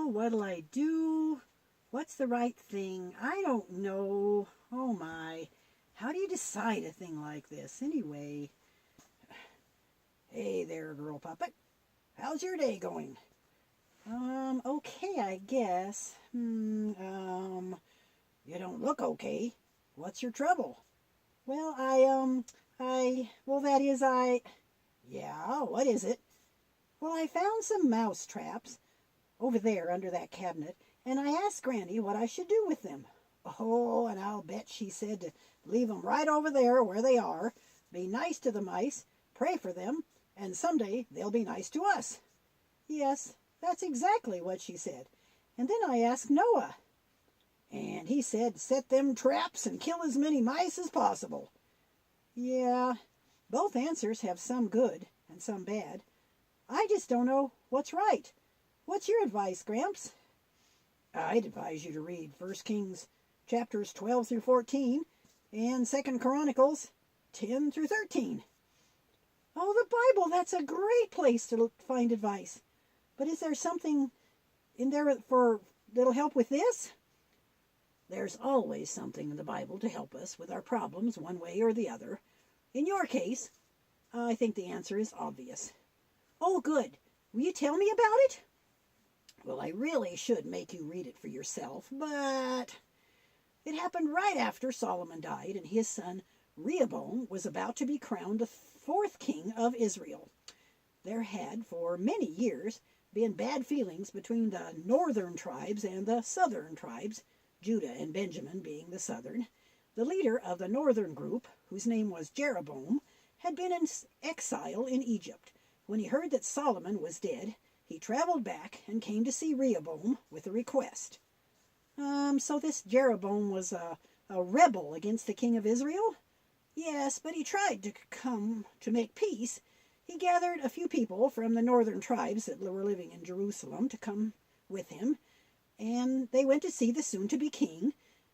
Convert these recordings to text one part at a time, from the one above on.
Oh, what'll I do? What's the right thing? I don't know. Oh my. How do you decide a thing like this anyway? Hey there, girl puppet. How's your day going? Okay, I guess. You don't look okay. What's your trouble? Well, that is, yeah, what is it? Well, I found some mouse traps over there under that cabinet, and I asked Granny what I should do with them. Oh, and I'll bet she said to leave them right over there where they are, be nice to the mice, pray for them, and someday they'll be nice to us. Yes, that's exactly what she said. And then I asked Noah, and he said set them traps and kill as many mice as possible. Yeah, both answers have some good and some bad. I just don't know what's right. What's your advice, Gramps? I'd advise you to read 1 Kings chapters 12 through 14 and 2 Chronicles 10 through 13. Oh, the Bible, that's a great place to find advice. But is there something in there that'll help with this? There's always something in the Bible to help us with our problems one way or the other. In your case, I think the answer is obvious. Oh, good. Will you tell me about it? Well, I really should make you read it for yourself, but it happened right after Solomon died and his son Rehoboam was about to be crowned the fourth king of Israel. There had, for many years, been bad feelings between the northern tribes and the southern tribes, Judah and Benjamin being the southern. The leader of the northern group, whose name was Jeroboam, had been in exile in Egypt. When he heard that Solomon was dead, he traveled back and came to see Rehoboam with a request. So this Jeroboam was a rebel against the king of Israel? Yes, but he tried to come to make peace. He gathered a few people from the northern tribes that were living in Jerusalem to come with him, and they went to see the soon-to-be king.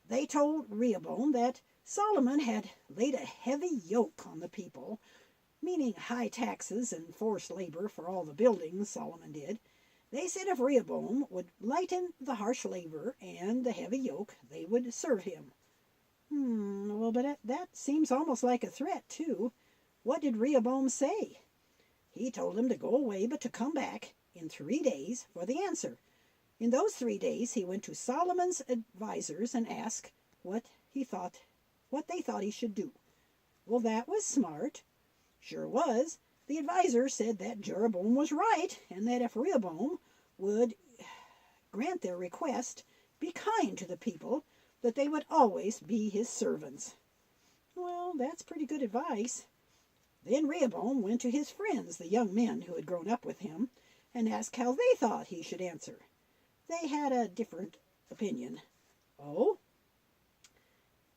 They told Rehoboam that Solomon had laid a heavy yoke on the people, meaning high taxes and forced labor for all the building Solomon did. They said if Rehoboam would lighten the harsh labor and the heavy yoke, they would serve him. Well, but that seems almost like a threat, too. What did Rehoboam say? He told him to go away, but to come back in 3 days for the answer. In those 3 days, he went to Solomon's advisors and asked what they thought he should do. Well, that was smart. Sure was. The advisor said that Jeroboam was right, and that if Rehoboam would grant their request, be kind to the people, that they would always be his servants. Well, that's pretty good advice. Then Rehoboam went to his friends, the young men who had grown up with him, and asked how they thought he should answer. They had a different opinion. Oh?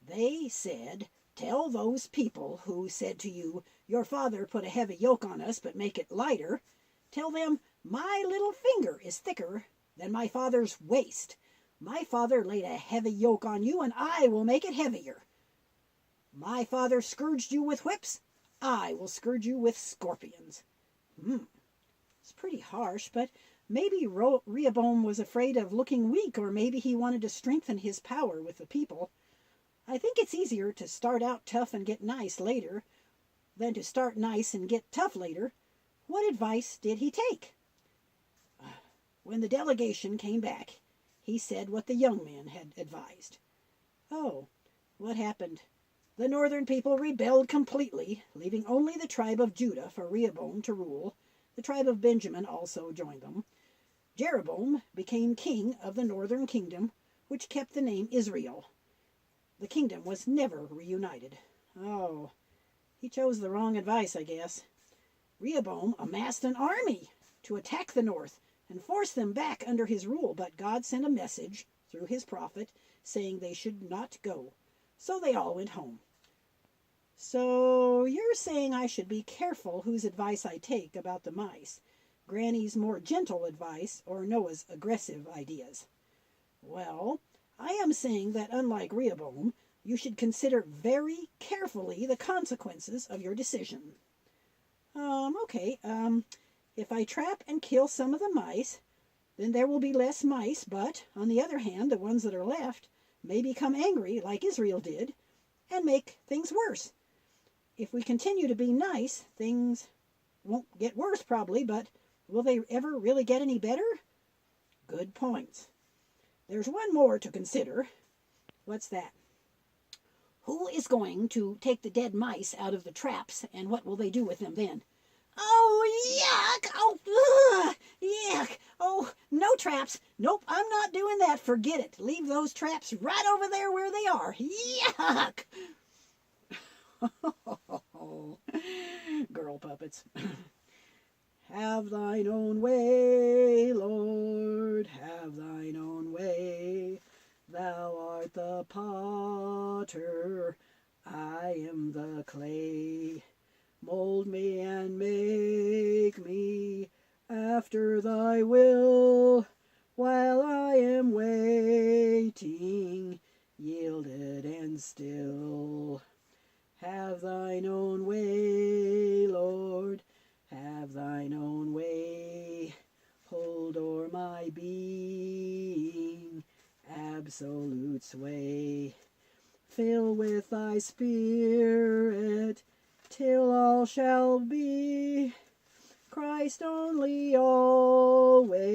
They said, tell those people who said to you, your father put a heavy yoke on us, but make it lighter. Tell them, my little finger is thicker than my father's waist. My father laid a heavy yoke on you, and I will make it heavier. My father scourged you with whips. I will scourge you with scorpions. It's pretty harsh, but maybe Rehoboam was afraid of looking weak, or maybe he wanted to strengthen his power with the people. I think it's easier to start out tough and get nice later than to start nice and get tough later. What advice did he take? When the delegation came back, he said what the young men had advised. Oh, what happened? The northern people rebelled completely, leaving only the tribe of Judah for Rehoboam to rule. The tribe of Benjamin also joined them. Jeroboam became king of the northern kingdom, which kept the name Israel. The kingdom was never reunited. Oh, he chose the wrong advice, I guess. Rehoboam amassed an army to attack the north and force them back under his rule, but God sent a message through his prophet saying they should not go. So they all went home. So you're saying I should be careful whose advice I take about the mice, Granny's more gentle advice or Noah's aggressive ideas. Well, I am saying that unlike Rehoboam, you should consider very carefully the consequences of your decision. Okay, if I trap and kill some of the mice, then there will be less mice, but, on the other hand, the ones that are left may become angry, like Israel did, and make things worse. If we continue to be nice, things won't get worse probably, but will they ever really get any better? Good points. There's one more to consider. What's that? Who is going to take the dead mice out of the traps, and what will they do with them then? Oh, yuck! Oh, ugh, yuck! Oh, no traps. Nope, I'm not doing that. Forget it. Leave those traps right over there where they are. Yuck! Girl puppets. Have thine own way, Lord, have thine own way. Thou art the potter, I am the clay. Mold me and make me after thy will, while I am waiting, yielded and still. Have thine own way, Lord, have thine own way. Hold o'er my being absolute sway. Fill with thy spirit till all shall be Christ only always.